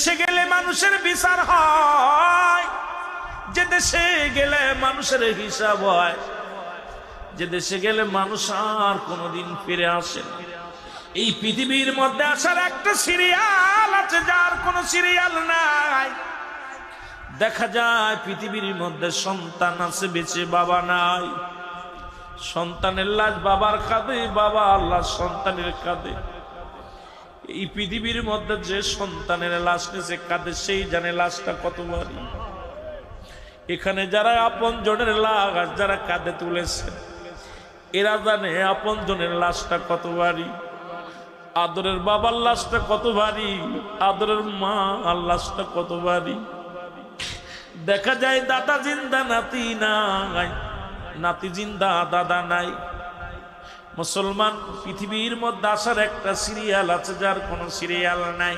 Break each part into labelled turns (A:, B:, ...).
A: দেশে গেলে মানুষের বিচার হয়, যে দেশে গেলে মানুষের হিসাব হয়, যে দেশে গেলে মানুষ আর কোনোদিন ফিরে আসে না। এই পৃথিবীর মধ্যে আসার একটা সিরিয়াল আছে, যার কোনো সিরিয়াল নাই। দেখা যায় পৃথিবীর মধ্যে সন্তান আছে বেঁচে, বাবা নাই। সন্তানের লাশ বাবার কাঁধে, বাবা আল্লাহ সন্তানের কাঁধে। এই পৃথিবীর মধ্যে যে সন্তানের লাশ নিচে কাঁধে, সেই জানে লাশটা কত ভারী। এখানে যারা আপন জনের লাশ যারা কাঁধে তুলেছে, এরা জানে আপন জনের লাশটা কত ভারী। আদরের বাবার লাশটা কত ভারী, আদরের মা আর লাশটা কত ভারী। দেখা যায় দাদা জিন্দা নাতি নাই, নাতি জিন্দা দাদা নাই। মুসলমান, পৃথিবীর মধ্যে আসার একটা সিরিয়াল আছে, যার কোনো সিরিয়াল নাই।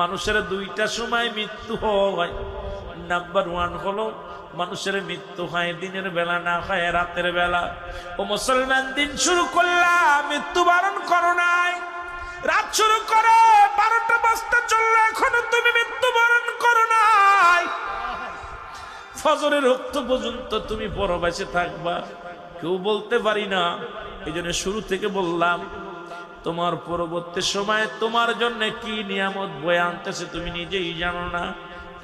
A: মানুষের দুইটা সময় মৃত্যু হয়। নাম্বার 1 হলো মানুষের মৃত্যু হয় দিনের বেলা, না হয় রাতের বেলা। ও মুসলমান, দিন শুরু করলাম, মৃত্যুবরণ করো নাই। রাত শুরু করো, 12টা বাজতে চললো, এখনো তুমি মৃত্যুবরণ করো নাই। ফজরের রক্ত পর্যন্ত তুমি পরবাসে থাকবা, কেউ বলতে পারি না। এই জন্য শুরু থেকে বললাম, তোমার পরবর্তী সময়ে তোমার জন্য কি নিয়ামত বয়ে আনতেছে তুমি নিজেই জানো না।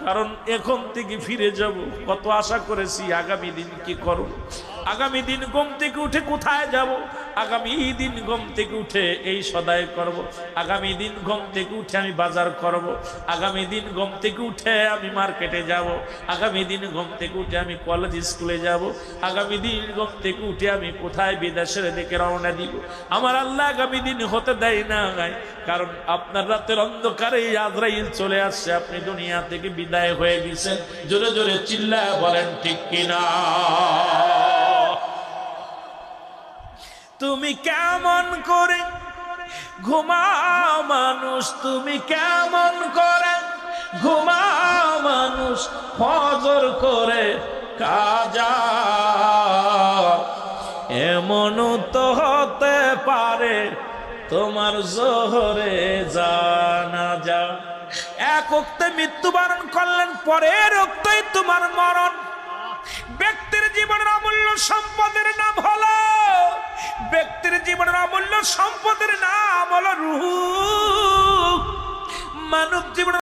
A: কারণ এখন থেকে ফিরে যাব, কত আশা করেছি আগামী দিন কি করব, আগামী দিন ঘুম থেকে উঠে কোথায় যাব, আগামী দিন ঘুম থেকে উঠে এই সদাই করব, আগামী দিন ঘুম থেকে উঠে আমি বাজার করব, আগামী দিন ঘুম থেকে উঠে আমি মার্কেটে যাব, আগামী দিন ঘুম থেকে উঠে আমি কলেজ স্কুলে যাব, আগামী দিন ঘুম থেকে উঠে আমি কোথায় বিদেশের দিকে রওনা দিব। আমার আল্লাহ আগামী দিন হতে দেয় না, কারণ আপনার রাতের অন্ধকারে আজরাইল চলে আসছে, আপনি দুনিয়া থেকে বিদায় হয়ে গেছেন। জোরে জোরে চিল্লায় বলেন ঠিক কিনা। তুমি কেমন করে ঘুমাও মানুষ, তুমি কেমন করে ঘুমাও মানুষ, ফজর করে কাজা। এমন তো হতে পারে তোমার জোহরে জানাজা। এক ওক্তে মৃত্যুবরণ করলেন, পরের ওক্তেই তোমার মরণ। ব্যক্তির জীবনের অমূল্য সম্পদের নাম হলো, ব্যক্তির জীবনের অমূল্য সম্পদের নাম হলো রূহ। মানব জীবন